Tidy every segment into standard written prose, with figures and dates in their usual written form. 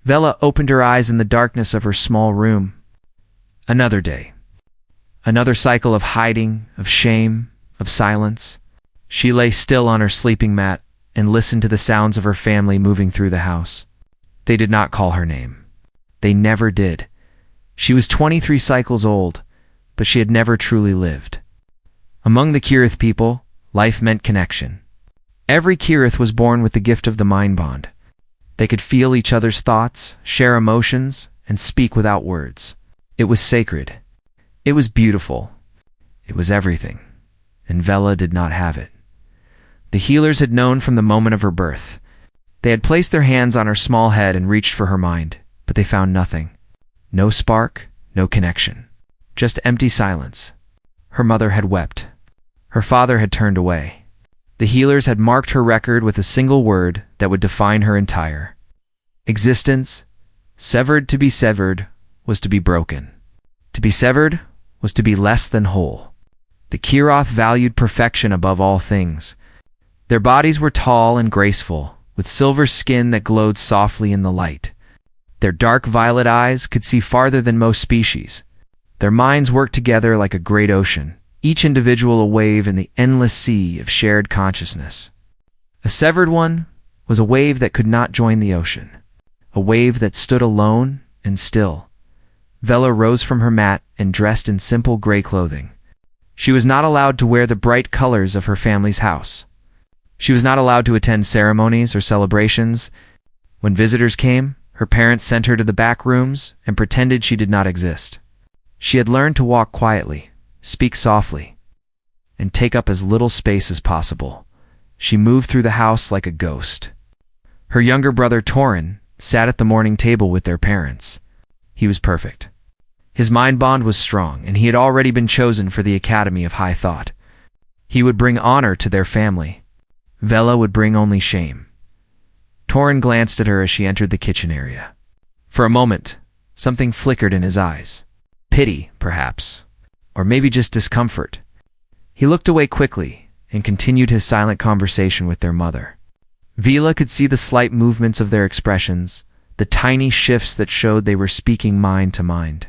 Vela opened her eyes in the darkness of her small room. Another day. Another cycle of hiding, of shame, of silence. She lay still on her sleeping mat and listened to the sounds of her family moving through the house. They did not call her name. They never did. She was 23 cycles old, but she had never truly lived. Among the Kirith people, life meant connection. Every Kirith was born with the gift of the mind bond. They could feel each other's thoughts, share emotions, and speak without words. It was sacred. It was beautiful. It was everything. And Vela did not have it. The healers had known from the moment of her birth. They had placed their hands on her small head and reached for her mind, but they found nothing. No spark, no connection. Just empty silence. Her mother had wept. Her father had turned away. The healers had marked her record with a single word that would define her entire existence. Severed to be severed was to be broken. To be severed was to be less than whole. The Kiroth valued perfection above all things. Their bodies were tall and graceful, with silver skin that glowed softly in the light. Their dark violet eyes could see farther than most species. Their minds worked together like a great ocean, each individual a wave in the endless sea of shared consciousness. A severed one was a wave that could not join the ocean, a wave that stood alone and still. Vela rose from her mat and dressed in simple gray clothing. She was not allowed to wear the bright colors of her family's house. She was not allowed to attend ceremonies or celebrations. When visitors came, her parents sent her to the back rooms and pretended she did not exist. She had learned to walk quietly, speak softly, and take up as little space as possible. She moved through the house like a ghost. Her younger brother Torin sat at the morning table with their parents. He was perfect. His mind bond was strong, and he had already been chosen for the Academy of High Thought. He would bring honor to their family. Vela would bring only shame. Torin glanced at her as she entered the kitchen area. For a moment, something flickered in his eyes. Pity, perhaps, or maybe just discomfort. He looked away quickly and continued his silent conversation with their mother. Vela could see the slight movements of their expressions, the tiny shifts that showed they were speaking mind to mind.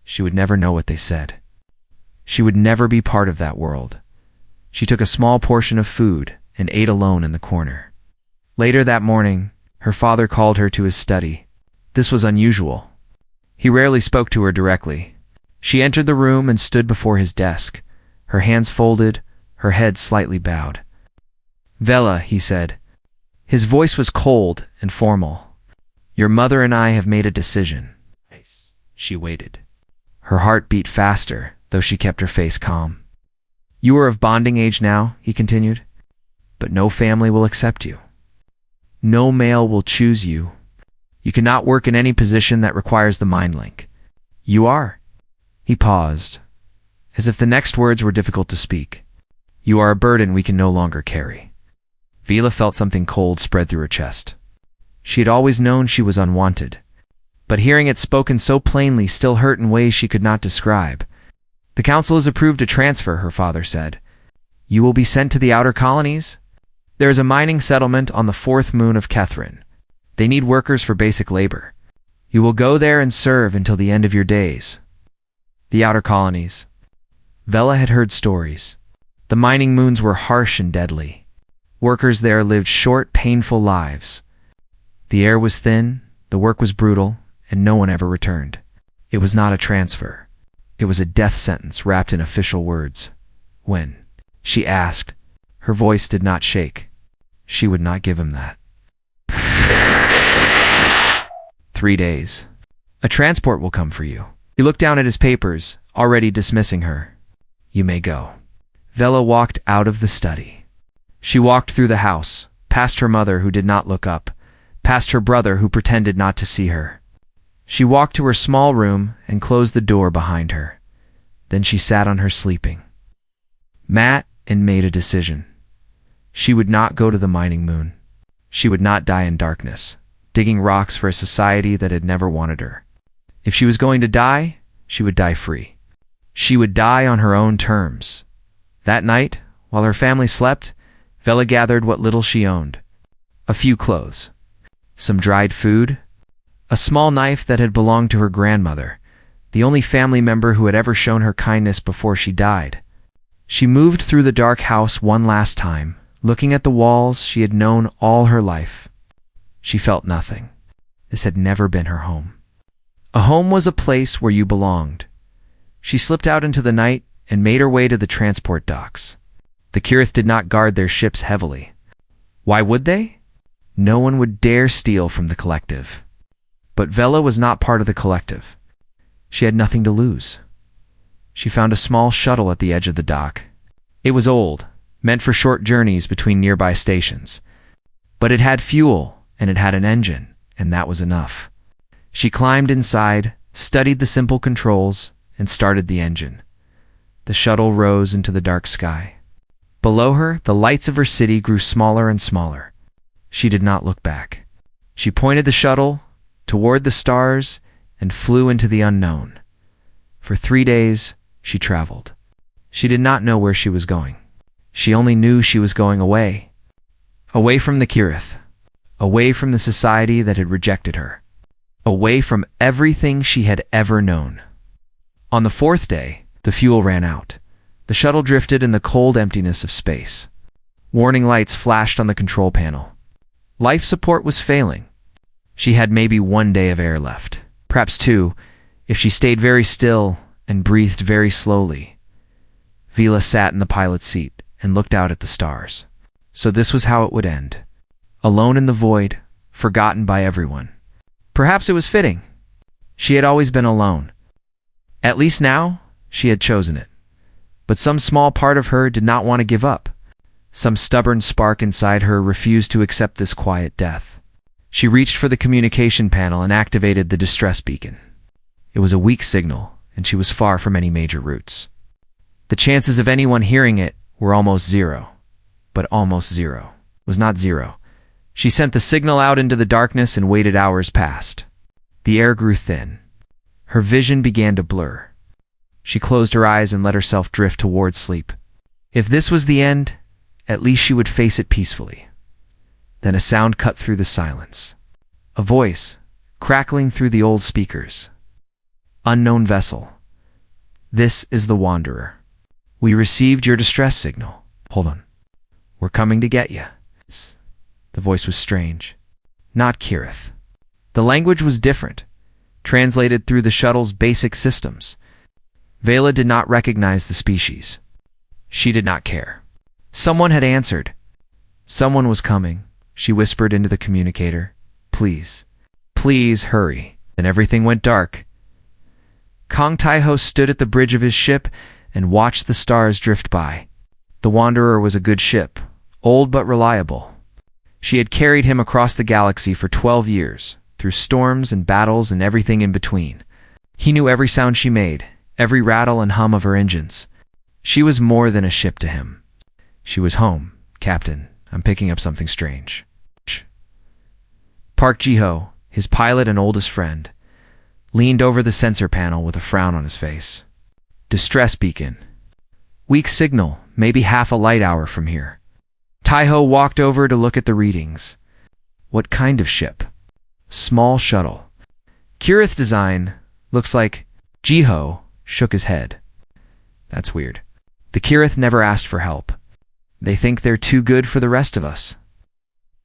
She would never know what they said. She would never be part of that world. She took a small portion of food and ate alone in the corner. Later that morning, her father called her to his study. This was unusual. He rarely spoke to her directly. She entered the room and stood before his desk, her hands folded, her head slightly bowed. "Vela," he said. His voice was cold and formal. "Your mother and I have made a decision." She waited. Her heart beat faster, though she kept her face calm. "You are of bonding age now," he continued, "but no family will accept you. No male will choose you. You cannot work in any position that requires the mind link. You are." He paused, as if the next words were difficult to speak. "You are a burden we can no longer carry." Vela felt something cold spread through her chest. She had always known she was unwanted, but hearing it spoken so plainly still hurt in ways she could not describe. "The council has approved a transfer," her father said. "You will be sent to the outer colonies. There is a mining settlement on the 4th moon of Kethrin. They need workers for basic labor. You will go there and serve until the end of your days." The outer colonies. Vela had heard stories. The mining moons were harsh and deadly. Workers there lived short, painful lives. The air was thin, the work was brutal, and no one ever returned. It was not a transfer. It was a death sentence wrapped in official words. When she asked, her voice did not shake. She would not give him that. 3 days. "A transport will come for you." He looked down at his papers, already dismissing her. "You may go." Vela walked out of the study. She walked through the house, past her mother who did not look up, past her brother who pretended not to see her. She walked to her small room and closed the door behind her. Then she sat on her sleeping mat and made a decision. She would not go to the mining moon. She would not die in darkness, digging rocks for a society that had never wanted her. If she was going to die, she would die free. She would die on her own terms. That night, while her family slept, Vela gathered what little she owned. A few clothes, some dried food, A small knife that had belonged to her grandmother, the only family member who had ever shown her kindness before she died. She moved through the dark house one last time, looking at the walls she had known all her life. She felt nothing. This had never been her home. A home was a place where you belonged. She slipped out into the night and made her way to the transport docks. The Kirith did not guard their ships heavily. Why would they? No one would dare steal from the collective. But Vela was not part of the collective. She had nothing to lose. She found a small shuttle at the edge of the dock. It was old, meant for short journeys between nearby stations. But it had fuel, and it had an engine, and that was enough. She climbed inside, studied the simple controls, and started the engine. The shuttle rose into the dark sky. Below her, the lights of her city grew smaller and smaller. She did not look back. She pointed the shuttle toward the stars and flew into the unknown. For 3 days, she traveled. She did not know where she was going. She only knew she was going away. Away from the Kirith. Away from the society that had rejected her. Away from everything she had ever known. On the 4th day, the fuel ran out. The shuttle drifted in the cold emptiness of space. Warning lights flashed on the control panel. Life support was failing. She had maybe 1 day of air left. Perhaps 2, if she stayed very still and breathed very slowly. Vela sat in the pilot's seat and looked out at the stars. So this was how it would end. Alone in the void, forgotten by everyone. Perhaps it was fitting. She had always been alone. At least now, she had chosen it. But some small part of her did not want to give up. Some stubborn spark inside her refused to accept this quiet death. She reached for the communication panel and activated the distress beacon. It was a weak signal, and she was far from any major routes. The chances of anyone hearing it were almost zero. But almost zero was not zero. She sent the signal out into the darkness and waited. Hours passed. The air grew thin. Her vision began to blur. She closed her eyes and let herself drift towards sleep. If this was the end, at least she would face it peacefully. Then a sound cut through the silence. A voice, crackling through the old speakers. Unknown vessel. This is the Wanderer. We received your distress signal. Hold on. We're coming to get you. The voice was strange. Not Kirith. The language was different, translated through the shuttle's basic systems. Vela did not recognize the species. She did not care. Someone had answered. Someone was coming, she whispered into the communicator. Please, please hurry. Then everything went dark. Kong Taiho stood at the bridge of his ship and watched the stars drift by. The Wanderer was a good ship, old but reliable. She had carried him across the galaxy for 12 years, through storms and battles and everything in between. He knew every sound she made, every rattle and hum of her engines. She was more than a ship to him. She was home. Captain, I'm picking up something strange. Park Jiho, his pilot and oldest friend, leaned over the sensor panel with a frown on his face. Distress beacon. Weak signal, maybe half a light hour from here. Taiho walked over to look at the readings. What kind of ship? Small shuttle. Kirith design, looks like. Jiho shook his head. That's weird. The Kirith never asked for help. They think they're too good for the rest of us.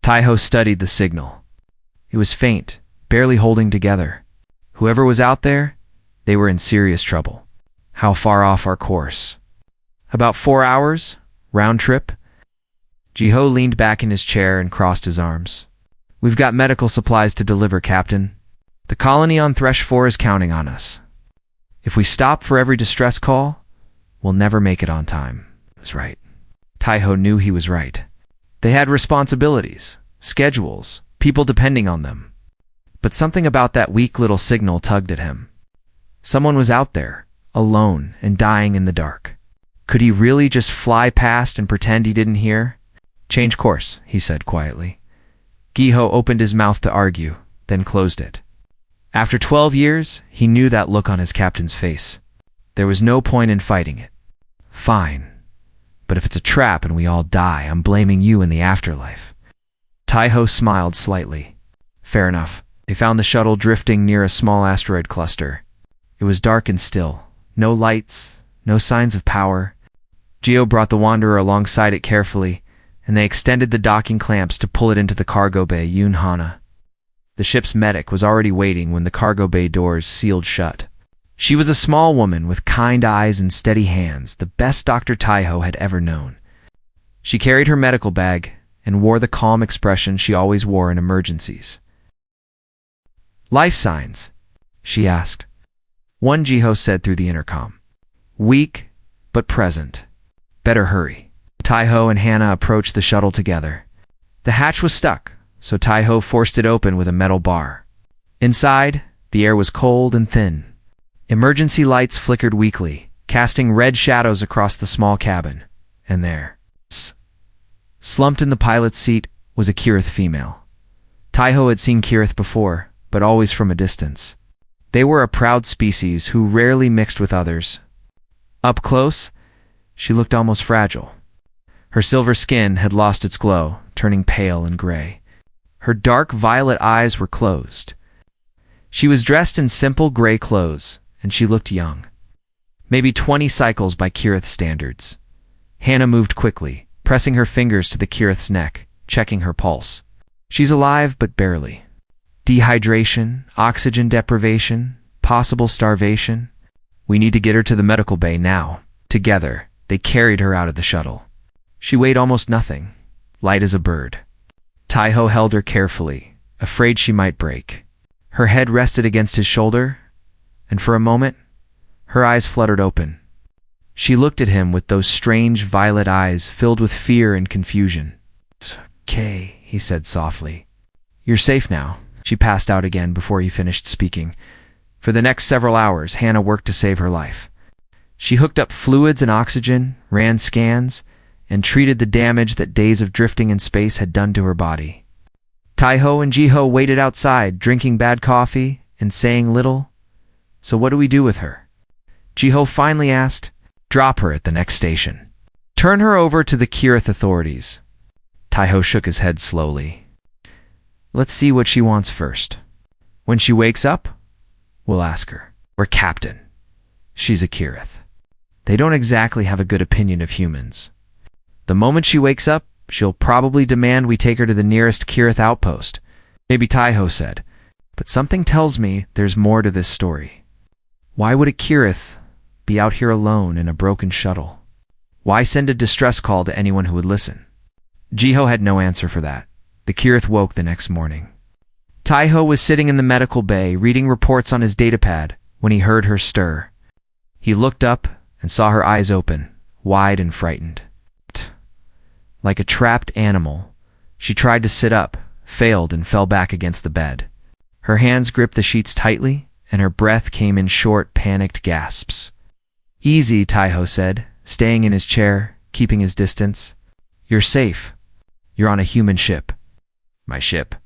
Taiho studied the signal. It was faint, barely holding together. Whoever was out there, they were in serious trouble. How far off our course? About 4 hours, round trip. Jiho leaned back in his chair and crossed his arms. We've got medical supplies to deliver, Captain. The colony on Thresh 4 is counting on us. If we stop for every distress call, we'll never make it on time. He was right. Taiho knew he was right. They had responsibilities, schedules, people depending on them. But something about that weak little signal tugged at him. Someone was out there, alone and dying in the dark. Could he really just fly past and pretend he didn't hear? Change course, he said quietly. Jiho opened his mouth to argue, then closed it. After 12 years, he knew that look on his captain's face. There was no point in fighting it. Fine. But if it's a trap and we all die, I'm blaming you in the afterlife. Taiho smiled slightly. Fair enough. They found the shuttle drifting near a small asteroid cluster. It was dark and still. No lights, no signs of power. Geo brought the Wanderer alongside it carefully, and they extended the docking clamps to pull it into the cargo bay. Yoon Hana. The ship's medic was already waiting when the cargo bay doors sealed shut. She was a small woman with kind eyes and steady hands, the best Dr. Taiho had ever known. She carried her medical bag and wore the calm expression she always wore in emergencies. "Life signs?" she asked. One Jiho said through the intercom. "Weak, but present. Better hurry." Taiho and Hannah approached the shuttle together. The hatch was stuck, so Taiho forced it open with a metal bar. Inside, the air was cold and thin. Emergency lights flickered weakly, casting red shadows across the small cabin. And there, slumped in the pilot's seat, was a Kirith female. Taiho had seen Kirith before, but always from a distance. They were a proud species who rarely mixed with others. Up close, she looked almost fragile. Her silver skin had lost its glow, turning pale and gray. Her dark violet eyes were closed. She was dressed in simple gray clothes, and she looked young. Maybe 20 cycles by Kirith standards. Hannah moved quickly, pressing her fingers to the Kirith's neck, checking her pulse. She's alive, but barely. Dehydration, oxygen deprivation, possible starvation. We need to get her to the medical bay now. Together, they carried her out of the shuttle. She weighed almost nothing, light as a bird. Taiho held her carefully, afraid she might break. Her head rested against his shoulder, and for a moment, her eyes fluttered open. She looked at him with those strange violet eyes filled with fear and confusion. "It's okay," he said softly. "You're safe now." She passed out again before he finished speaking. For the next several hours, Hannah worked to save her life. She hooked up fluids and oxygen, ran scans, and treated the damage that days of drifting in space had done to her body. Taiho and Jiho waited outside, drinking bad coffee and saying little. "So what do we do with her?" Jiho finally asked. "Drop her at the next station. Turn her over to the Kirith authorities." Taiho shook his head slowly. "Let's see what she wants first. When she wakes up, we'll ask her. We're captain. She's a Kirith. They don't exactly have a good opinion of humans. The moment she wakes up, she'll probably demand we take her to the nearest Kirith outpost," maybe Taiho said. "But something tells me there's more to this story. Why would a Kirith be out here alone in a broken shuttle? Why send a distress call to anyone who would listen?" Jiho had no answer for that. The Kirith woke the next morning. Taiho was sitting in the medical bay, reading reports on his datapad, when he heard her stir. He looked up and saw her eyes open, wide and frightened. Like a trapped animal, she tried to sit up, failed, and fell back against the bed. Her hands gripped the sheets tightly, and her breath came in short, panicked gasps. "Easy," Taiho said, staying in his chair, keeping his distance. "You're safe. You're on a human ship." "My ship?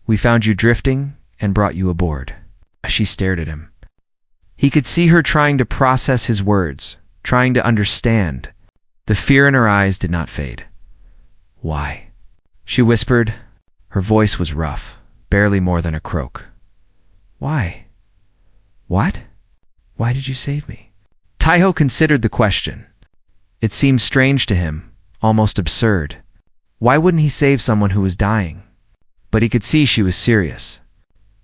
We found you drifting and brought you aboard." She stared at him. He could see her trying to process his words, trying to understand. The fear in her eyes did not fade. "Why?" she whispered. Her voice was rough, barely more than a croak. "Why? What? Why did you save me?" Taiho considered the question. It seemed strange to him, almost absurd. Why wouldn't he save someone who was dying? But he could see she was serious.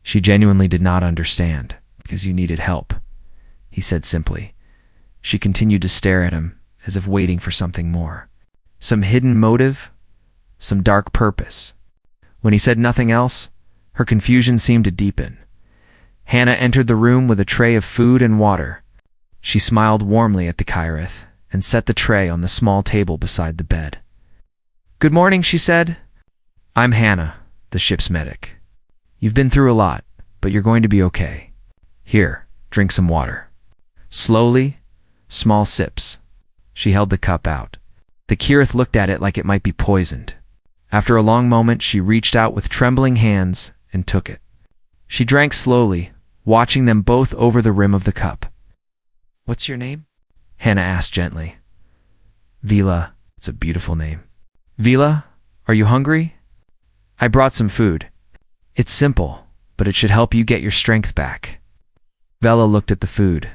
She genuinely did not understand. "Because you needed help," he said simply. She continued to stare at him, as if waiting for something more. Some hidden motive? Some dark purpose? When he said nothing else, her confusion seemed to deepen. Hannah entered the room with a tray of food and water. She smiled warmly at the Kirith and set the tray on the small table beside the bed. "Good morning," she said. "I'm Hannah, the ship's medic. You've been through a lot, but you're going to be okay. Here, drink some water." Slowly, small sips. She held the cup out. The Kirith looked at it like it might be poisoned. After a long moment, she reached out with trembling hands and took it. She drank slowly, watching them both over the rim of the cup. "What's your name?" Hannah asked gently. "Vila. It's a beautiful name." "Vila, are you hungry?" "I brought some food. It's simple, but it should help you get your strength back. Vela looked at the food.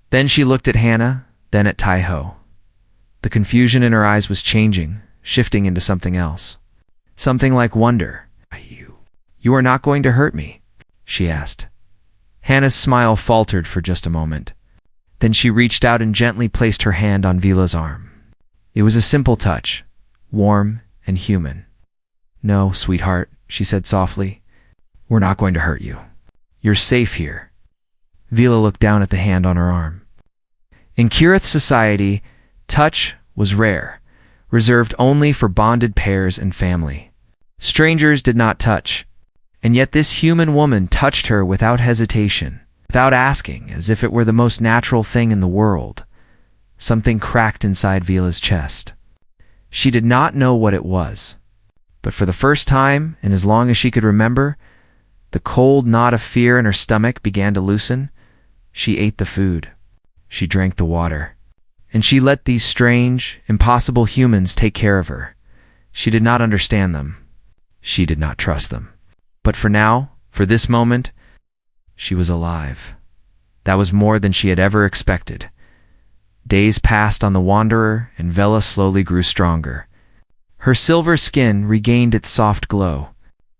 Then she looked at Hannah, then at Tai-Ho. The confusion in her eyes was changing, shifting into something else. Something like wonder. You are not going to hurt me? She asked. Hannah's smile faltered for just a moment. Then she reached out and gently placed her hand on Vela's arm. It was a simple touch, warm and human. No, sweetheart, she said softly. We're not going to hurt you. You're safe here. Vela looked down at the hand on her arm. In Kirith society, touch was rare, reserved only for bonded pairs and family. Strangers did not touch, and yet this human woman touched her without hesitation, without asking, as if it were the most natural thing in the world. Something cracked inside Vela's chest. She did not know what it was, but for the first time, and as long as she could remember, the cold knot of fear in her stomach began to loosen. She ate the food. She drank the water. And she let these strange, impossible humans take care of her. She did not understand them. She did not trust them. But for now, for this moment, she was alive. That was more than she had ever expected. Days passed on the Wanderer, and Vela slowly grew stronger. Her silver skin regained its soft glow.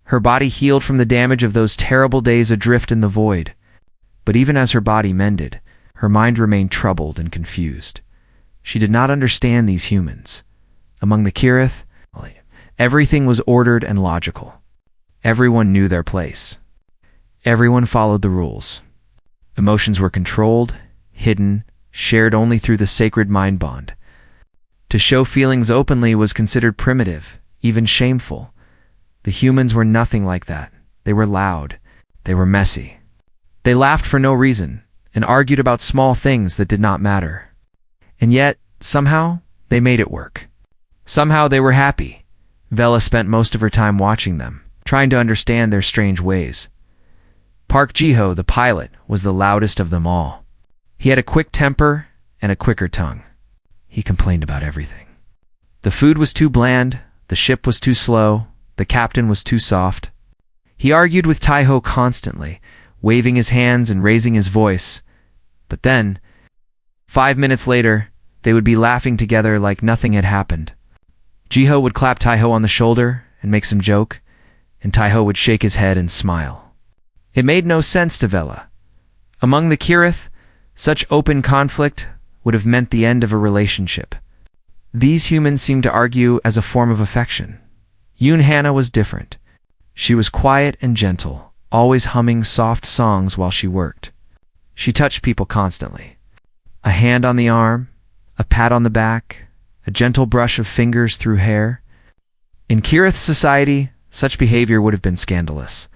Her body healed from the damage of those terrible days adrift in the void. But even as her body mended, her mind remained troubled and confused. She did not understand these humans. Among the Kirith, everything was ordered and logical. Everyone knew their place. Everyone followed the rules. Emotions were controlled, hidden, shared only through the sacred mind bond. To show feelings openly was considered primitive, even shameful. The humans were nothing like that. They were loud. They were messy. They laughed for no reason and argued about small things that did not matter. And yet, somehow, they made it work. Somehow they were happy. Vela spent most of her time watching them, trying to understand their strange ways. Park Ji-ho, the pilot, was the loudest of them all. He had a quick temper and a quicker tongue. He complained about everything. The food was too bland, the ship was too slow, the captain was too soft. He argued with Tai-Ho constantly, waving his hands and raising his voice. But then, 5 minutes later, they would be laughing together like nothing had happened. Ji-ho would clap Tai-Ho on the shoulder and make some joke, and Tai-Ho would shake his head and smile. It made no sense to Vela. Among the Kirith, such open conflict would have meant the end of a relationship. These humans seemed to argue as a form of affection. Yoon Hannah was different. She was quiet and gentle, always humming soft songs while she worked. She touched people constantly. A hand on the arm, a pat on the back, a gentle brush of fingers through hair. In Kirith society, such behavior would have been scandalous.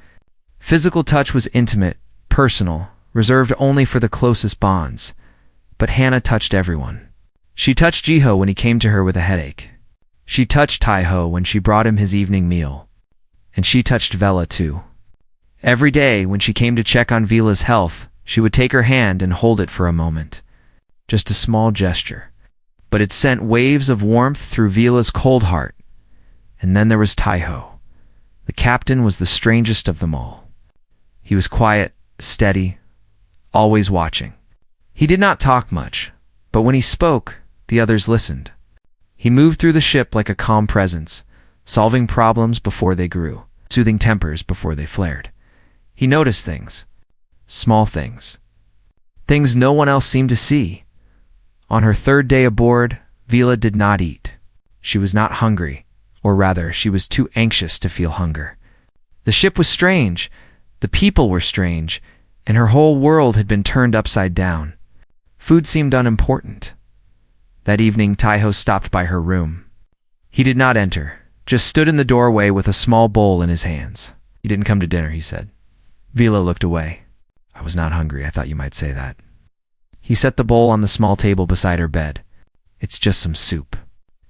Physical touch was intimate, personal, reserved only for the closest bonds. But Hannah touched everyone. She touched Ji-ho when he came to her with a headache. She touched Tai-Ho when she brought him his evening meal. And she touched Vela too. Every day, when she came to check on Vela's health, she would take her hand and hold it for a moment. Just a small gesture. But it sent waves of warmth through Vela's cold heart. And then there was Tai-Ho. The captain was the strangest of them all. He was quiet, steady, always watching. He did not talk much, but when he spoke, the others listened. He moved through the ship like a calm presence, solving problems before they grew, soothing tempers before they flared. He noticed things, small things, things no one else seemed to see. On her third day aboard, Vela did not eat. She was not hungry, or rather, she was too anxious to feel hunger. The ship was strange, the people were strange, and her whole world had been turned upside down. Food seemed unimportant. That evening, Tai-Ho stopped by her room. He did not enter, just stood in the doorway with a small bowl in his hands. "You didn't come to dinner," he said. Vela looked away. "I was not hungry. I thought you might say that." He set the bowl on the small table beside her bed. "It's just some soup.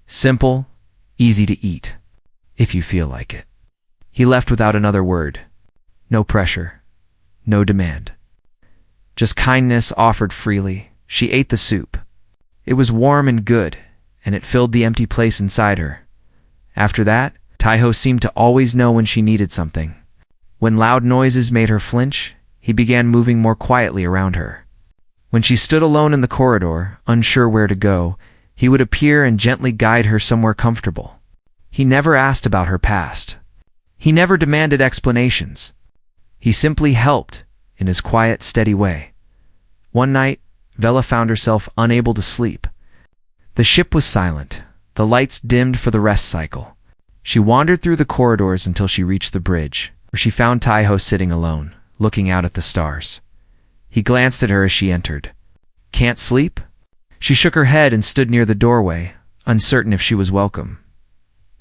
Simple, easy to eat, if you feel like it." He left without another word. No pressure, no demand. Just kindness offered freely. She ate the soup. It was warm and good, and it filled the empty place inside her. After that, Tai-Ho seemed to always know when she needed something. When loud noises made her flinch, he began moving more quietly around her. When she stood alone in the corridor, unsure where to go, he would appear and gently guide her somewhere comfortable. He never asked about her past. He never demanded explanations. He simply helped in his quiet, steady way. One night, Vela found herself unable to sleep. The ship was silent, the lights dimmed for the rest cycle. She wandered through the corridors until she reached the bridge, where she found Taiho sitting alone, looking out at the stars. He glanced at her as she entered. "Can't sleep?" She shook her head and stood near the doorway, uncertain if she was welcome.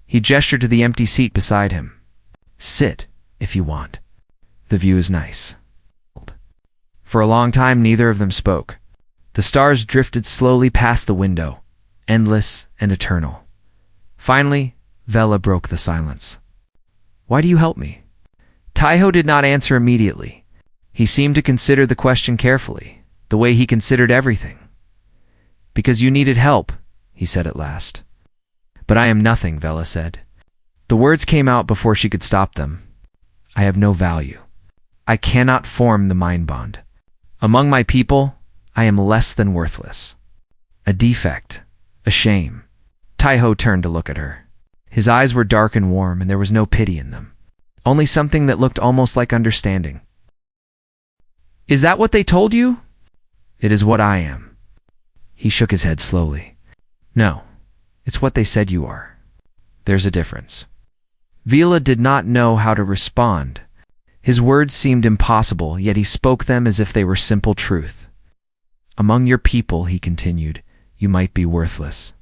He gestured to the empty seat beside him. "Sit, if you want. The view is nice." For a long time, neither of them spoke. The stars drifted slowly past the window, endless and eternal. Finally, Vela broke the silence. "Why do you help me?" Taiho did not answer immediately. He seemed to consider the question carefully, the way he considered everything. "Because you needed help," he said at last. "But I am nothing," Vela said. The words came out before she could stop them. "I have no value. I cannot form the mind bond. Among my people, I am less than worthless. A defect, a shame." Taiho turned to look at her. His eyes were dark and warm, and there was no pity in them. Only something that looked almost like understanding. "Is that what they told you?" "It is what I am." He shook his head slowly. "No, it's what they said you are. There's a difference." Vela did not know how to respond. His words seemed impossible, yet he spoke them as if they were simple truth. "Among your people," he continued, "you might be worthless.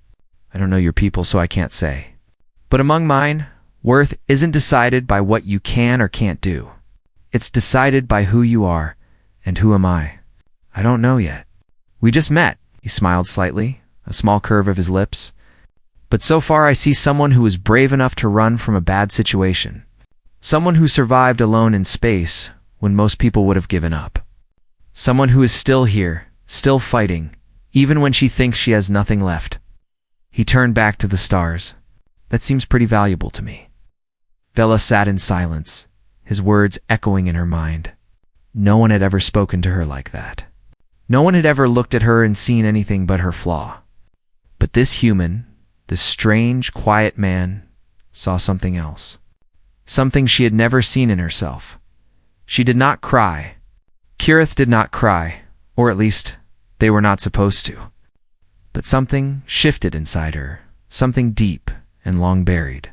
I don't know your people, so I can't say. But among mine, worth isn't decided by what you can or can't do. It's decided by who you are, and who am I? I don't know yet. We just met." He smiled slightly, a small curve of his lips. "But so far I see someone who is brave enough to run from a bad situation. Someone who survived alone in space when most people would have given up. Someone who is still here, still fighting, even when she thinks she has nothing left." He turned back to the stars. "That seems pretty valuable to me." Vela sat in silence, his words echoing in her mind. No one had ever spoken to her like that. No one had ever looked at her and seen anything but her flaw. But this human, this strange, quiet man, saw something else. Something she had never seen in herself. She did not cry. Kirith did not cry, or at least, they were not supposed to. But something shifted inside her, something deep and long buried.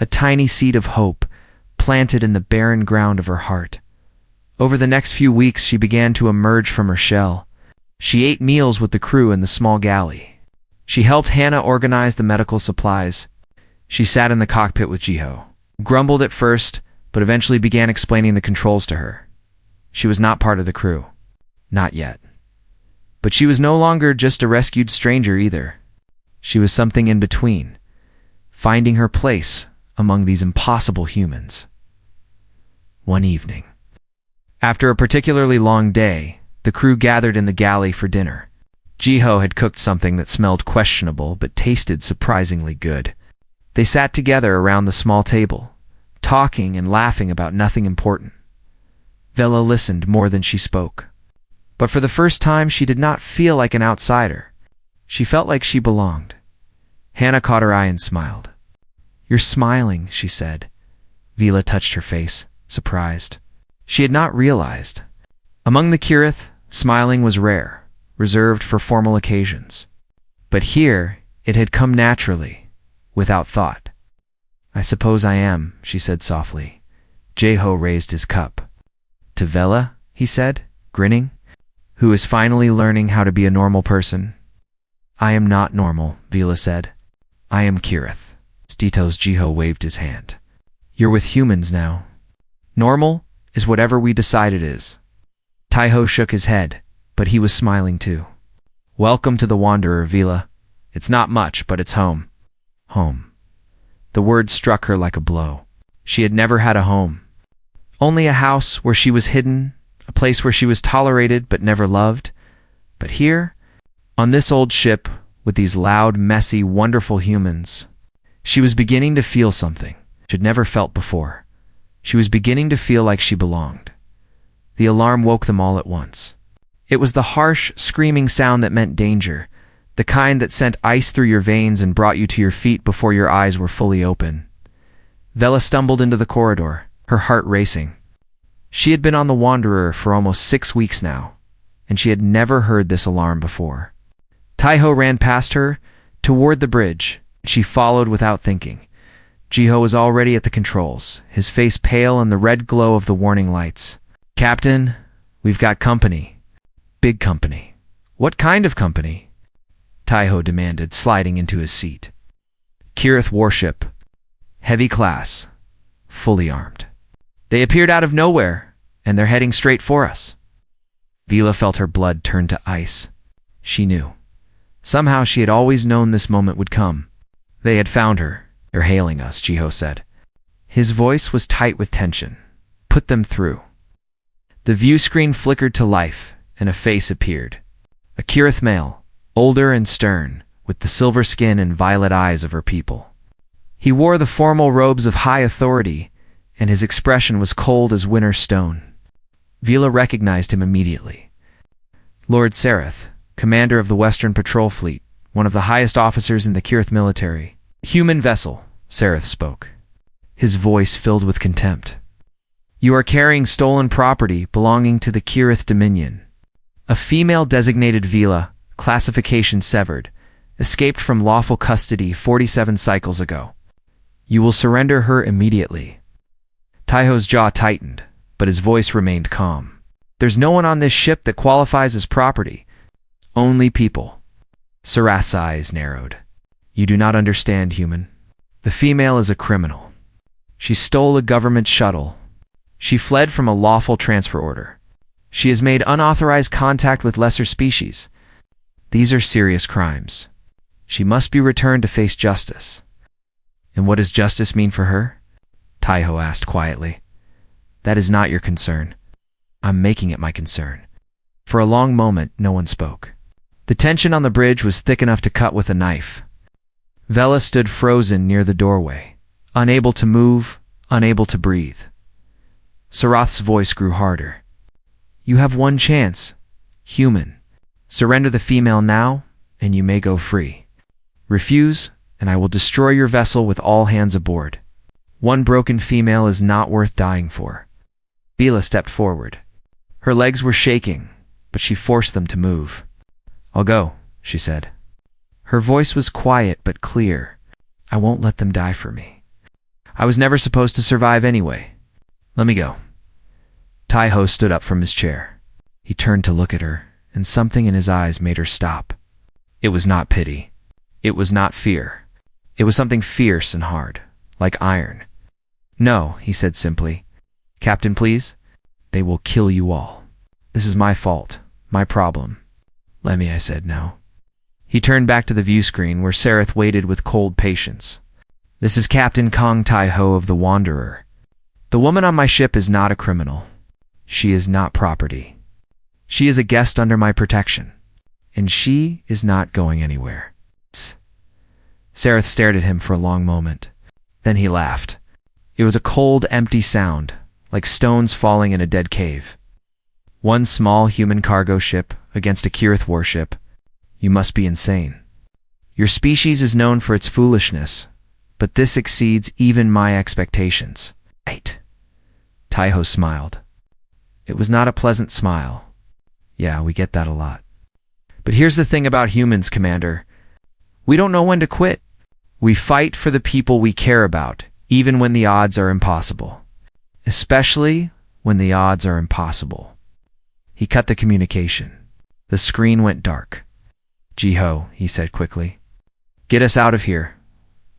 A tiny seed of hope, planted in the barren ground of her heart. Over the next few weeks, she began to emerge from her shell. She ate meals with the crew in the small galley. She helped Hannah organize the medical supplies. She sat in the cockpit with Jiho. Grumbled at first, but eventually began explaining the controls to her. She was not part of the crew. Not yet. But she was no longer just a rescued stranger either. She was something in between, finding her place among these impossible humans. One evening, after a particularly long day, the crew gathered in the galley for dinner. Jiho had cooked something that smelled questionable but tasted surprisingly good. They sat together around the small table, talking and laughing about nothing important. Vela listened more than she spoke. But for the first time, she did not feel like an outsider. She felt like she belonged. Hannah caught her eye and smiled. "You're smiling," she said. Vela touched her face, surprised. She had not realized. Among the Kirith, smiling was rare, reserved for formal occasions. But here, it had come naturally, without thought. "I suppose I am," she said softly. Jiho raised his cup. "To Vela," he said, grinning, "who is finally learning how to be a normal person." "I am not normal," Vela said. "I am Kirith." Stitos Jiho waved his hand. "You're with humans now. Normal is whatever we decide it is." Taiho shook his head, but he was smiling too. "Welcome to the Wanderer, Vela. It's not much, but it's home." Home. The word struck her like a blow. She had never had a home. Only a house where she was hidden, a place where she was tolerated but never loved. But here, on this old ship, with these loud, messy, wonderful humans, she was beginning to feel something she'd never felt before. She was beginning to feel like she belonged. The alarm woke them all at once. It was the harsh, screaming sound that meant danger, the kind that sent ice through your veins and brought you to your feet before your eyes were fully open. Vela stumbled into the corridor, her heart racing. She had been on the Wanderer for almost 6 weeks now, and she had never heard this alarm before. Taiho ran past her, toward the bridge. She followed without thinking. Jiho was already at the controls, his face pale in the red glow of the warning lights. "Captain, we've got company. Big company." "What kind of company?" Taiho demanded, sliding into his seat. "Kirith warship. Heavy class. Fully armed. They appeared out of nowhere, and they're heading straight for us." Vela felt her blood turn to ice. She knew. Somehow she had always known this moment would come. "They had found her. They're hailing us," Jiho said. His voice was tight with tension. "Put them through." The view screen flickered to life, and a face appeared. A Kirith male, older and stern, with the silver skin and violet eyes of her people. He wore the formal robes of high authority, and his expression was cold as winter stone. Vela recognized him immediately. Lord Sereth, commander of the Western Patrol Fleet, one of the highest officers in the Kirith military. "Human vessel," Sereth spoke, his voice filled with contempt. "You are carrying stolen property belonging to the Kirith Dominion." A female designated Vela, classification severed, escaped from lawful custody 47 cycles ago. "You will surrender her immediately." Taiho's jaw tightened, but his voice remained calm. "There's no one on this ship that qualifies as property. Only people." Sarath's eyes narrowed. "You do not understand, human. The female is a criminal. She stole a government shuttle. She fled from a lawful transfer order. She has made unauthorized contact with lesser species. These are serious crimes. She must be returned to face justice." "And what does justice mean for her?" Taiho asked quietly. "That is not your concern. I'm making it my concern." For a long moment, no one spoke. The tension on the bridge was thick enough to cut with a knife. Vela stood frozen near the doorway, unable to move, unable to breathe. Sarath's voice grew harder. "You have one chance, human. Surrender the female now, and you may go free. Refuse, and I will destroy your vessel with all hands aboard. One broken female is not worth dying for." Vela stepped forward. Her legs were shaking, but she forced them to move. "I'll go," she said. Her voice was quiet but clear. "I won't let them die for me. I was never supposed to survive anyway. Let me go." Taiho stood up from his chair. He turned to look at her, and something in his eyes made her stop. It was not pity. It was not fear. It was something fierce and hard, like iron. "No," he said simply. "Captain, please. They will kill you all. This is my fault, my problem." "Let me," I said, "no." He turned back to the view screen where Sereth waited with cold patience. "This is Captain Kong Taiho of the Wanderer. The woman on my ship is not a criminal. She is not property. She is a guest under my protection, and she is not going anywhere." Sereth stared at him for a long moment. Then he laughed. It was a cold, empty sound, like stones falling in a dead cave. "One small human cargo ship against a Kirith warship. You must be insane. Your species is known for its foolishness, but this exceeds even my expectations." "Right." Taiho smiled. It was not a pleasant smile. "Yeah, we get that a lot. But here's the thing about humans, Commander. We don't know when to quit. We fight for the people we care about, even when the odds are impossible. Especially when the odds are impossible." He cut the communication. The screen went dark. "Jiho," he said quickly. "Get us out of here.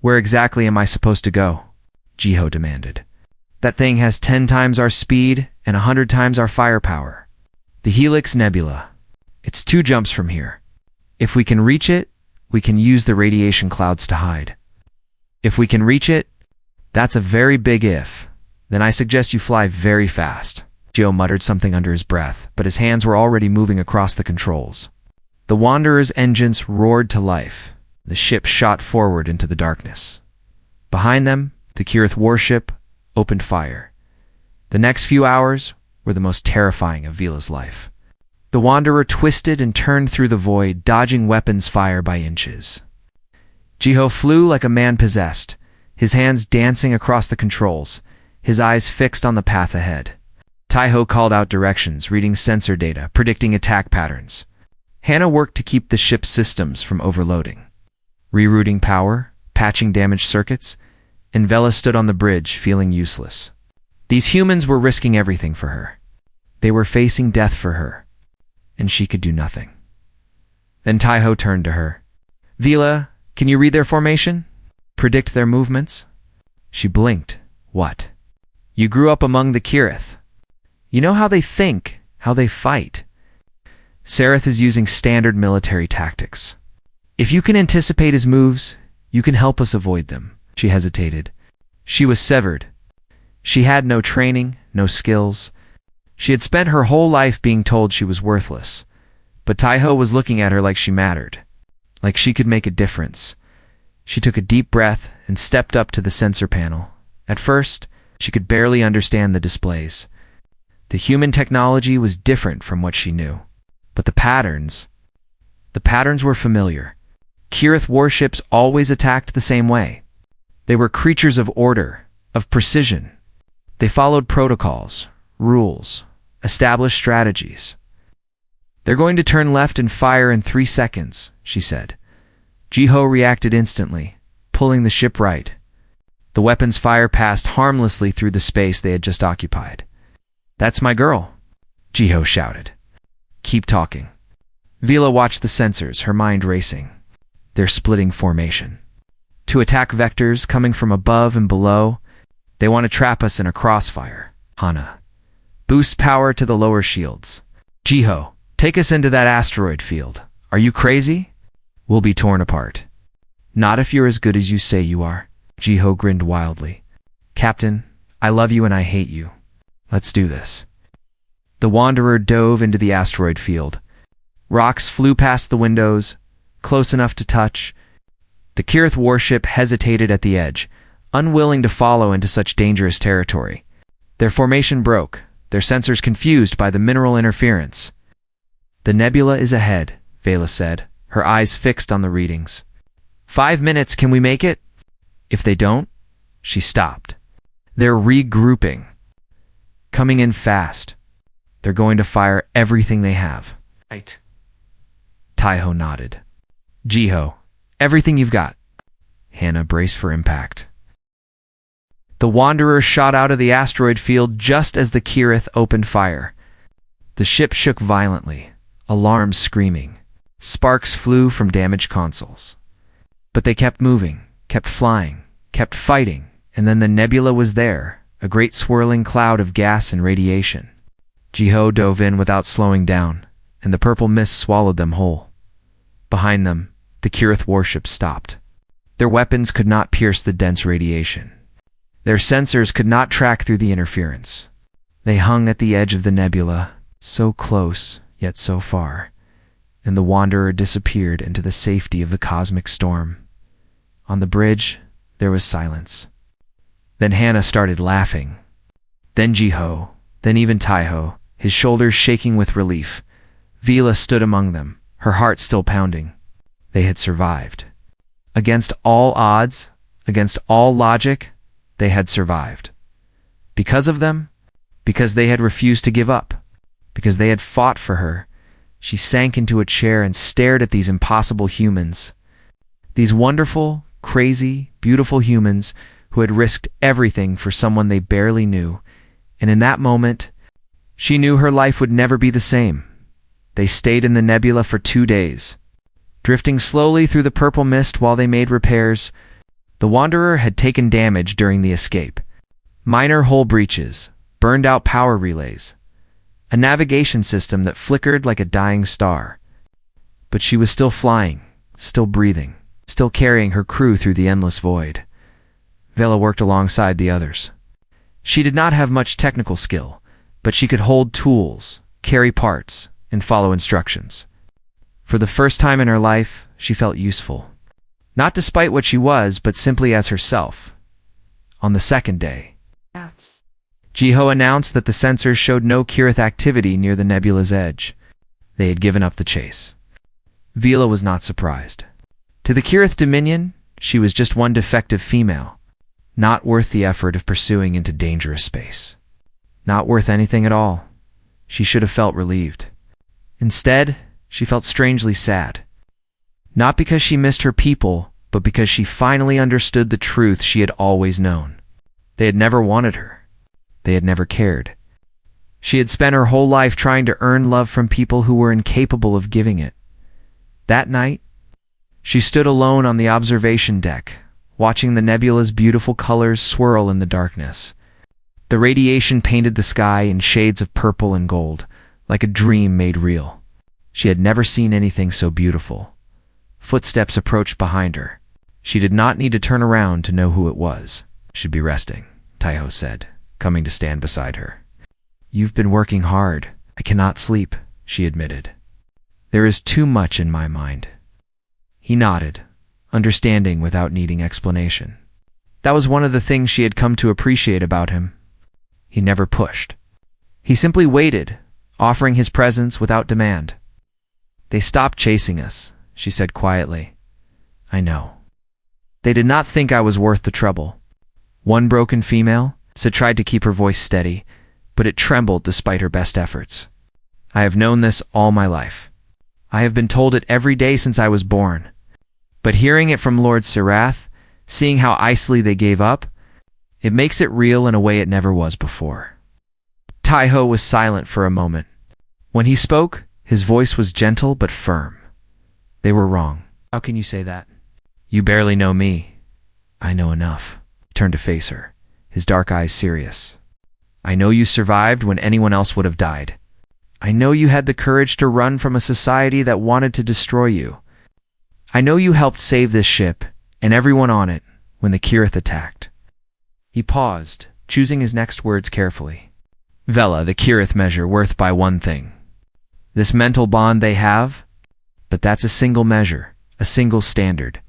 Where exactly am I supposed to go?" Jiho demanded. "That thing has 10 times our speed and 100 times our firepower. The Helix Nebula. It's 2 jumps from here. If we can reach it, we can use the radiation clouds to hide. If we can reach it, that's a very big if. Then I suggest you fly very fast." Joe muttered something under his breath, but his hands were already moving across the controls. The Wanderer's engines roared to life. The ship shot forward into the darkness. Behind them, the Kirith warship opened fire. The next few hours were the most terrifying of Vila's life. The Wanderer twisted and turned through the void, dodging weapons fire by inches. Jiho flew like a man possessed, his hands dancing across the controls, his eyes fixed on the path ahead. Taiho called out directions, reading sensor data, predicting attack patterns. Hannah worked to keep the ship's systems from overloading, rerouting power, patching damaged circuits, and Vela stood on the bridge, feeling useless. These humans were risking everything for her. They were facing death for her, and she could do nothing. Then Taiho turned to her. "Vila, can you read their formation? Predict their movements?" She blinked. "What?" "You grew up among the Kirith. You know how they think, how they fight. Sareth is using standard military tactics. If you can anticipate his moves, you can help us avoid them." She hesitated. She was severed. She had no training, no skills. She had spent her whole life being told she was worthless. But Taiho was looking at her like she mattered, like she could make a difference. She took a deep breath and stepped up to the sensor panel. At first, she could barely understand the displays. The human technology was different from what she knew. But the patterns were familiar. Kirith warships always attacked the same way. They were creatures of order, of precision. They followed protocols, rules, established strategies. "They're going to turn left and fire in 3 seconds, she said. Jiho reacted instantly, pulling the ship right. The weapons fire passed harmlessly through the space they had just occupied. "That's my girl," Jiho shouted. "Keep talking." Vila watched the sensors, her mind racing. They're splitting formation. To attack vectors coming from above and below. They want to trap us in a crossfire. Hana. Boost power to the lower shields. Jiho, take us into that asteroid field. Are you crazy? We'll be torn apart. Not if you're as good as you say you are. Jiho grinned wildly. Captain, I love you and I hate you. Let's do this. The Wanderer dove into the asteroid field. Rocks flew past the windows, close enough to touch. The Kirith warship hesitated at the edge, unwilling to follow into such dangerous territory. Their formation broke, their sensors confused by the mineral interference. "The nebula is ahead," Vela said, her eyes fixed on the readings. 5 minutes, can we make it? If they don't, she stopped. They're regrouping. Coming in fast. They're going to fire everything they have. Right. Taiho nodded. Jiho, everything you've got. Hannah braced for impact. The Wanderer shot out of the asteroid field just as the Kirith opened fire. The ship shook violently, alarms screaming. Sparks flew from damaged consoles. But they kept moving, kept flying, kept fighting, and then the nebula was there, a great swirling cloud of gas and radiation. Jiho dove in without slowing down, and the purple mist swallowed them whole. Behind them, the Kirith warship stopped. Their weapons could not pierce the dense radiation. Their sensors could not track through the interference. They hung at the edge of the nebula, so close, yet so far, and the Wanderer disappeared into the safety of the cosmic storm. On the bridge, there was silence. Then Hannah started laughing. Then Jiho, then even Taiho, his shoulders shaking with relief. Vila stood among them, her heart still pounding. They had survived. Against all odds, against all logic, they had survived. Because of them, because they had refused to give up, because they had fought for her, she sank into a chair and stared at these impossible humans. These wonderful, crazy, beautiful humans who had risked everything for someone they barely knew, and in that moment, she knew her life would never be the same. They stayed in the nebula for 2 days. Drifting slowly through the purple mist while they made repairs, the Wanderer had taken damage during the escape. Minor hull breaches, burned out power relays, a navigation system that flickered like a dying star. But she was still flying, still breathing, still carrying her crew through the endless void. Vela worked alongside the others. She did not have much technical skill, but she could hold tools, carry parts, and follow instructions. For the first time in her life, she felt useful. Not despite what she was, but simply as herself. On the second day, Jiho announced that the sensors showed no Kirith activity near the nebula's edge. They had given up the chase. Vila was not surprised. To the Kirith Dominion, she was just one defective female, not worth the effort of pursuing into dangerous space. Not worth anything at all. She should have felt relieved. Instead, she felt strangely sad. Not because she missed her people, but because she finally understood the truth she had always known. They had never wanted her. They had never cared. She had spent her whole life trying to earn love from people who were incapable of giving it. That night, she stood alone on the observation deck, watching the nebula's beautiful colors swirl in the darkness. The radiation painted the sky in shades of purple and gold, like a dream made real. She had never seen anything so beautiful. Footsteps approached behind her. She did not need to turn around to know who it was. "Should be resting," Taiho said, coming to stand beside her. "You've been working hard. I cannot sleep," she admitted. "There is too much in my mind." He nodded, understanding without needing explanation. That was one of the things she had come to appreciate about him. He never pushed. He simply waited, offering his presence without demand. "They stopped chasing us," she said quietly. "I know. They did not think I was worth the trouble." One broken female, tried to keep her voice steady, but it trembled despite her best efforts. "I have known this all my life. I have been told it every day since I was born. But hearing it from Lord Sirath, seeing how icily they gave up, it makes it real in a way it never was before." Taiho was silent for a moment. When he spoke, his voice was gentle but firm. "They were wrong." "How can you say that?" "You barely know me." "I know enough." He turned to face her, his dark eyes serious. "I know you survived when anyone else would have died. I know you had the courage to run from a society that wanted to destroy you. I know you helped save this ship and everyone on it when the Kirith attacked." He paused, choosing his next words carefully. "Vela, the Kirith measure worth by one thing. This mental bond they have, but that's a single measure, a single standard.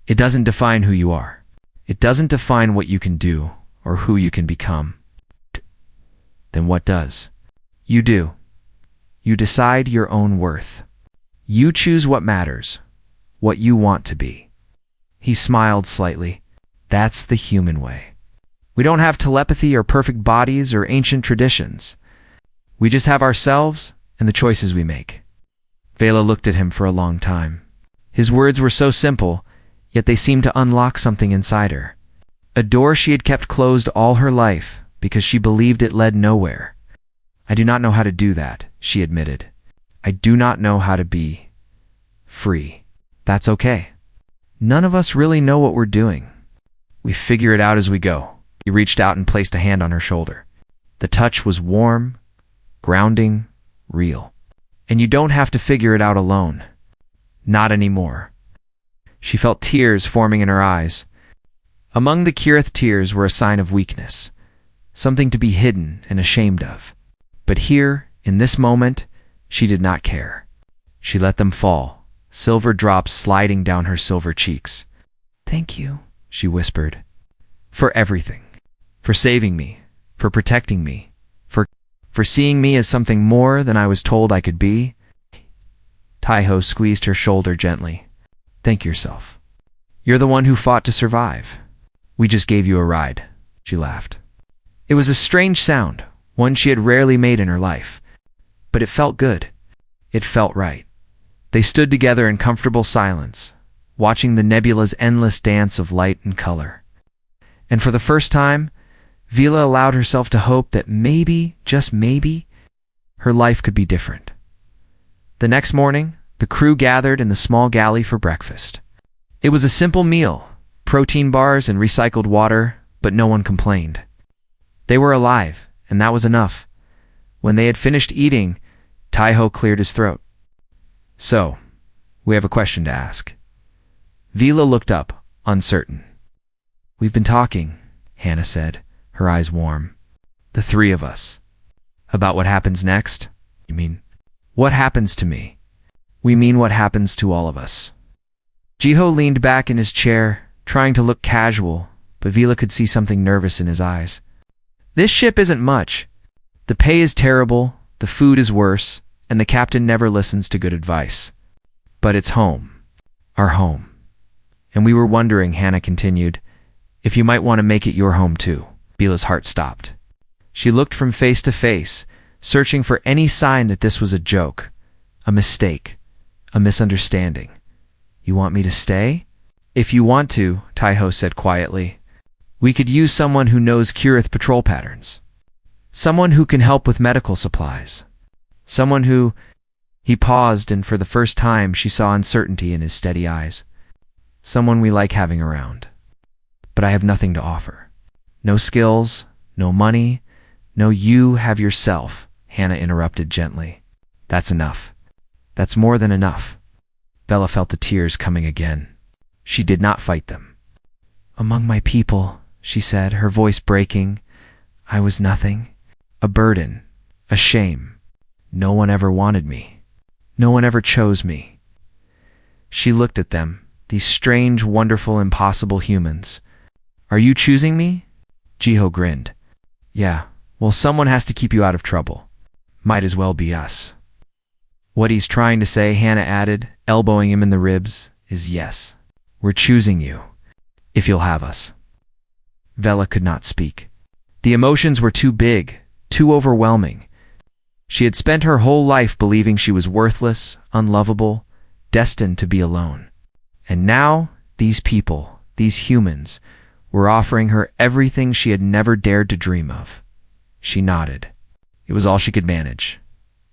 It doesn't define who you are. It doesn't define what you can do or who you can become. Then what does? You do. You decide your own worth. You choose what matters, what you want to be." He smiled slightly. "That's the human way. We don't have telepathy or perfect bodies or ancient traditions. We just have ourselves and the choices we make." Vela looked at him for a long time. His words were so simple, yet they seemed to unlock something inside her. A door she had kept closed all her life because she believed it led nowhere. "I do not know how to do that," she admitted. "I do not know how to be free. That's okay. None of us really know what we're doing. We figure it out as we go." He reached out and placed a hand on her shoulder. The touch was warm, grounding, real. "And you don't have to figure it out alone. Not anymore." She felt tears forming in her eyes. Among the Kirith tears were a sign of weakness, something to be hidden and ashamed of. But here, in this moment, she did not care. She let them fall, silver drops sliding down her silver cheeks. "Thank you," she whispered. "For everything. For saving me. For protecting me. For seeing me as something more than I was told I could be." Taiho squeezed her shoulder gently. "Thank yourself. You're the one who fought to survive. We just gave you a ride." She laughed. It was a strange sound, one she had rarely made in her life. But it felt good. It felt right. They stood together in comfortable silence, watching the nebula's endless dance of light and color. And for the first time, Vila allowed herself to hope that maybe, just maybe, her life could be different. The next morning, the crew gathered in the small galley for breakfast. It was a simple meal, protein bars and recycled water, but no one complained. They were alive, and that was enough. When they had finished eating, Taiho cleared his throat. "So, we have a question to ask." Vila looked up, uncertain. "We've been talking," Hannah said, her eyes warm. "The three of us. About what happens next?" "You mean, what happens to me?" "We mean what happens to all of us." Jiho leaned back in his chair, trying to look casual, but Vila could see something nervous in his eyes. This ship isn't much. The pay is terrible, the food is worse, and the captain never listens to good advice. But it's home. Our home. And we were wondering, Hannah continued, if you might want to make it your home too. Vila's heart stopped. She looked from face to face, searching for any sign that this was a joke, a mistake, a misunderstanding. You want me to stay? If you want to, Taiho said quietly. We could use someone who knows Kirith patrol patterns. Someone who can help with medical supplies. Someone who... He paused, and for the first time she saw uncertainty in his steady eyes. Someone we like having around. But I have nothing to offer. No skills, no money, no you have yourself, Hannah interrupted gently. That's enough. That's more than enough. Bella felt the tears coming again. She did not fight them. Among my people, she said, her voice breaking, I was nothing. A burden. A shame. No one ever wanted me. No one ever chose me. She looked at them, these strange, wonderful, impossible humans. Are you choosing me? Jiho grinned. Yeah, well, someone has to keep you out of trouble. Might as well be us. What he's trying to say, Hannah added, elbowing him in the ribs, is yes. We're choosing you, if you'll have us. Vela could not speak. The emotions were too big, too overwhelming. She had spent her whole life believing she was worthless, unlovable, destined to be alone. And now, these people, these humans, were offering her everything she had never dared to dream of. She nodded. It was all she could manage.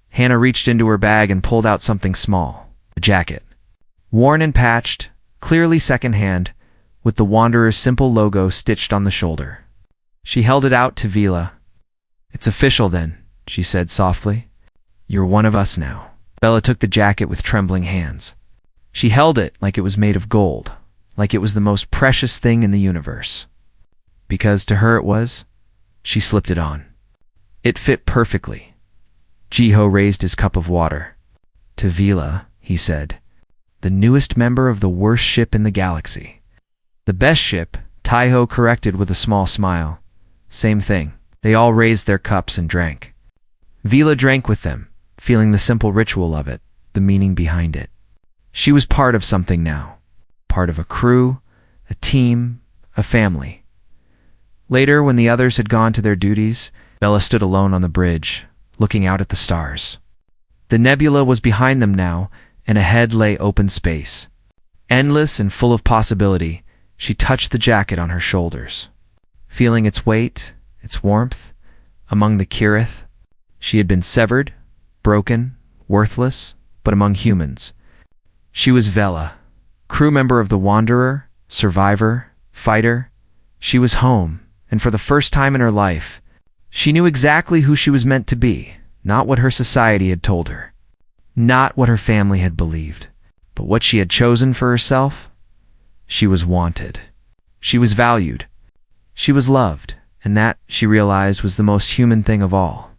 Hannah reached into her bag and pulled out something small, a jacket. Worn and patched, clearly secondhand, with the Wanderer's simple logo stitched on the shoulder. She held it out to Vila. It's official then, she said softly. You're one of us now. Bella took the jacket with trembling hands. She held it like it was made of gold, like it was the most precious thing in the universe. Because to her it was, she slipped it on. It fit perfectly. Jiho raised his cup of water. To Vila, he said, the newest member of the worst ship in the galaxy. The best ship, Taiho corrected with a small smile. Same thing. They all raised their cups and drank. Vila drank with them, feeling the simple ritual of it, the meaning behind it. She was part of something now. Part of a crew, a team, a family. Later, when the others had gone to their duties, Bella stood alone on the bridge, looking out at the stars. The nebula was behind them now, and ahead lay open space. Endless and full of possibility, she touched the jacket on her shoulders. Feeling its weight, its warmth, among the Kirith, she had been severed, broken, worthless, but among humans. She was Vela, crew member of the Wanderer, survivor, fighter. She was home, and for the first time in her life, she knew exactly who she was meant to be, not what her society had told her, not what her family had believed, but what she had chosen for herself. She was wanted. She was valued. She was loved, and that, she realized, was the most human thing of all.